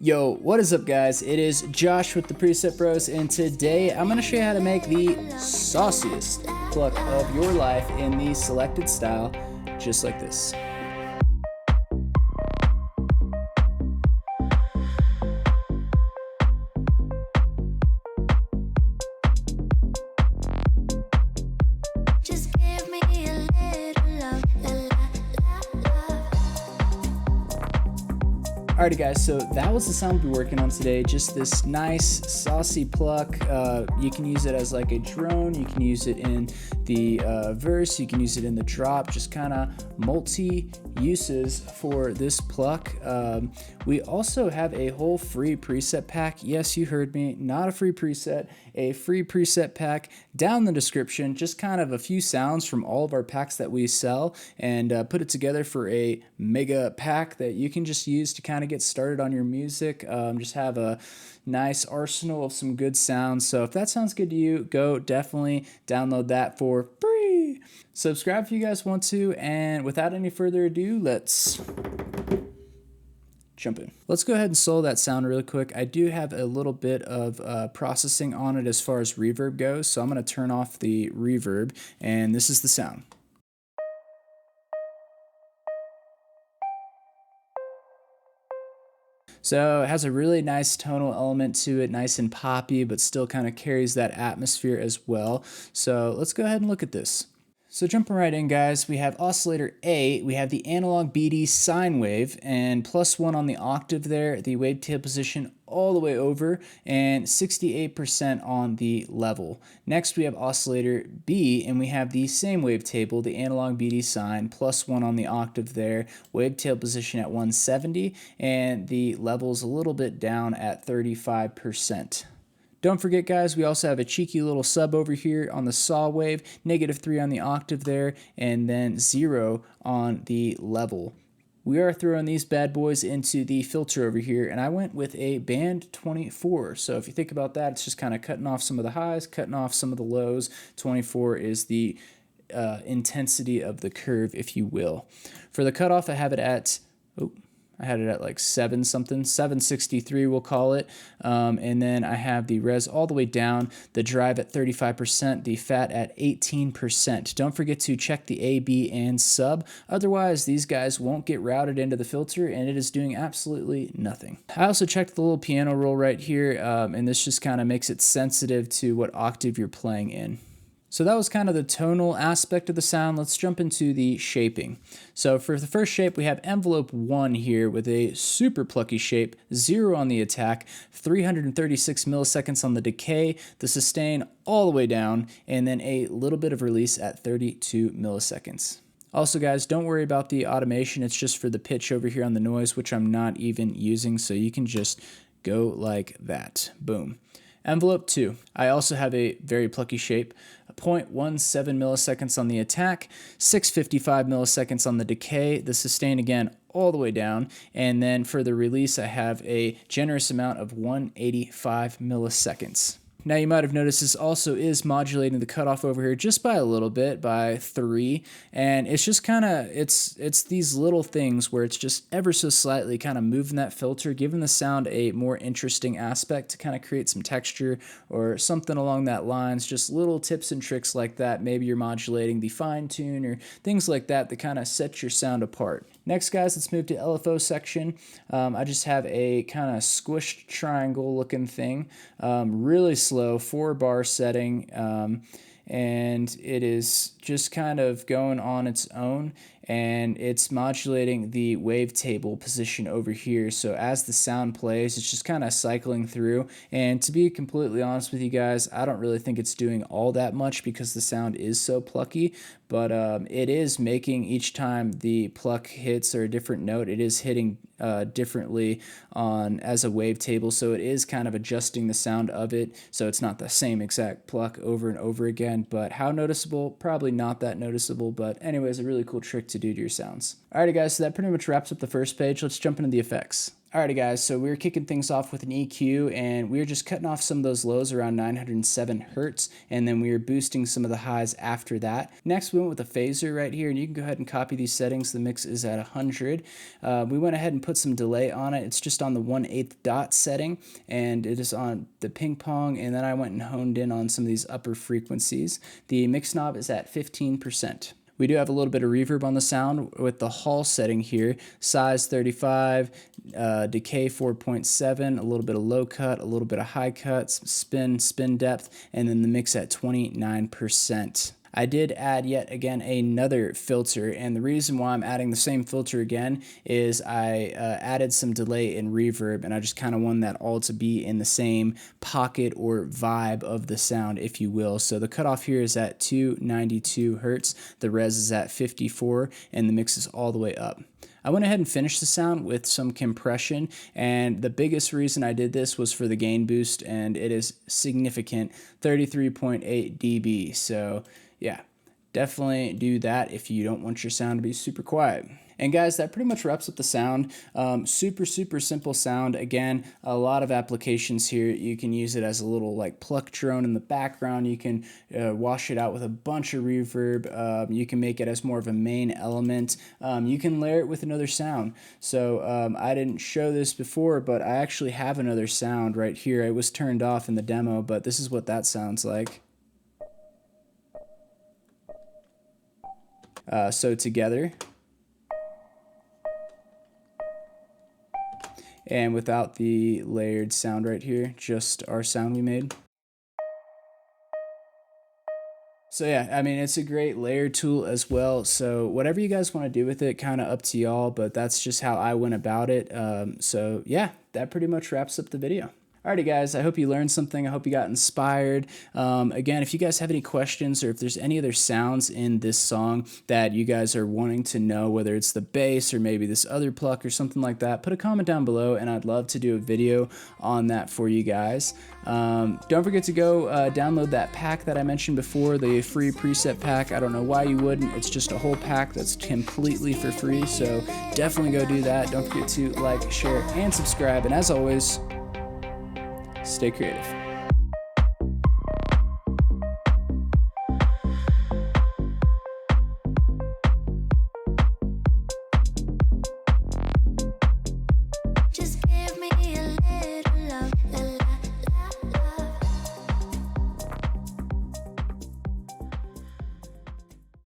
Yo, what is up guys? It is Josh with the Preset Bros, and today I'm going to show you how to make the sauciest pluck of your life in the selected style, just like this. Just give me a little love, la la la love. Alrighty guys, so that was the sound we'll be working on today. Just this nice saucy pluck. You can use it as like a drone, you can use it in the verse, you can use it in the drop, just kind of multi uses for this pluck. We also have a whole free preset pack. Yes, you heard me, not a free preset, a free preset pack down in the description. Just kind of a few sounds from all of our packs that we sell, and put it together for a mega pack that you can just use to kind of get started on your music. Just have a nice arsenal of some good sounds. So if that sounds good to you, go definitely download that for free. Subscribe if you guys want to, and without any further ado, let's jump in. Let's go ahead and solo that sound really quick. I do have a little bit of processing on it as far as reverb goes, so I'm going to turn off the reverb, and this is the sound. So it has a really nice tonal element to it, nice and poppy, but still kind of carries that atmosphere as well. So let's go ahead and look at this. So jumping right in, guys, we have oscillator A, we have the analog BD sine wave, and +1 on the octave there, the wavetable position all the way over, and 68% on the level. Next, we have oscillator B, and we have the same wavetable, the analog BD sine, +1 on the octave there, wavetable position at 170, and the level's a little bit down at 35%. Don't forget, guys, we also have a cheeky little sub over here on the saw wave, -3 on the octave there, and then 0 on the level. We are throwing these bad boys into the filter over here, and I went with a band 24. So if you think about that, it's just kind of cutting off some of the highs, cutting off some of the lows. 24 is the intensity of the curve, if you will. For the cutoff, I have it at... I had it at like 7 something, 763 we'll call it, and then I have the res all the way down, the drive at 35%, the fat at 18%. Don't forget to check the A, B, and sub, otherwise these guys won't get routed into the filter and it is doing absolutely nothing. I also checked the little piano roll right here, and this just kind of makes it sensitive to what octave you're playing in. So that was kind of the tonal aspect of the sound. Let's jump into the shaping. So for the first shape, we have envelope 1 here with a super plucky shape, 0 on the attack, 336 milliseconds on the decay, the sustain all the way down, and then a little bit of release at 32 milliseconds. Also, guys, don't worry about the automation. It's just for the pitch over here on the noise, which I'm not even using, so you can just go like that. Boom. Envelope 2. I also have a very plucky shape, 0.17 milliseconds on the attack, 655 milliseconds on the decay, the sustain again all the way down, and then for the release I have a generous amount of 185 milliseconds. Now you might have noticed this also is modulating the cutoff over here just by a little bit, by 3, and it's just kind of, it's these little things where it's just ever so slightly kind of moving that filter, giving the sound a more interesting aspect to kind of create some texture or something along that lines, just little tips and tricks like that. Maybe you're modulating the fine tune or things like that that kind of set your sound apart. Next, guys, let's move to LFO section. I just have a kind of squished triangle looking thing, really slow 4-bar setting, and it is just kind of going on its own, and it's modulating the wavetable position over here. So as the sound plays, it's just kind of cycling through, and to be completely honest with you guys, I don't really think it's doing all that much because the sound is so plucky, but it is making each time the pluck hits or a different note, it is hitting differently on as a wavetable, so it is kind of adjusting the sound of it, so it's not the same exact pluck over and over again. But how noticeable? Probably not that noticeable, but anyways, a really cool trick to do to your sounds. Alrighty guys, so that pretty much wraps up the first page. Let's jump into the effects. Alrighty guys, so we were kicking things off with an EQ, and we were just cutting off some of those lows around 907 hertz, and then we were boosting some of the highs after that. Next we went with a phaser right here, and you can go ahead and copy these settings. The mix is at 100. We went ahead and put some delay on it. It's just on the 1/8 dot setting, and it is on the ping pong, and then I went and honed in on some of these upper frequencies. The mix knob is at 15%. We do have a little bit of reverb on the sound with the Hall setting here, size 35, decay 4.7, a little bit of low cut, a little bit of high cut, spin depth, and then the mix at 29%. I did add yet again another filter, and the reason why I'm adding the same filter again is I added some delay and reverb, and I just kind of want that all to be in the same pocket or vibe of the sound, if you will. So the cutoff here is at 292 hertz, the res is at 54, and the mix is all the way up. I went ahead and finished the sound with some compression, and the biggest reason I did this was for the gain boost, and it is significant, 33.8 dB. So yeah, definitely do that if you don't want your sound to be super quiet. And guys, that pretty much wraps up the sound. Super simple sound. Again, a lot of applications here. You can use it as a little like Pluck drone in the background. You can wash it out with a bunch of reverb. You can make it as more of a main element. You can layer it with another sound. So I didn't show this before, but I actually have another sound right here. It was turned off in the demo, but this is what that sounds like. So together. And without the layered sound right here, just our sound we made. So yeah, I mean, it's a great layer tool as well. So whatever you guys want to do with it, kind of up to y'all, but that's just how I went about it. So yeah, that pretty much wraps up the video. Alrighty guys, I hope you learned something. I hope you got inspired. Again, if you guys have any questions or if there's any other sounds in this song that you guys are wanting to know, whether it's the bass or maybe this other pluck or something like that, put a comment down below and I'd love to do a video on that for you guys. Don't forget to go download that pack that I mentioned before, the free preset pack. I don't know why you wouldn't. It's just a whole pack that's completely for free, so definitely go do that. Don't forget to like, share, and subscribe. And as always, stay creative.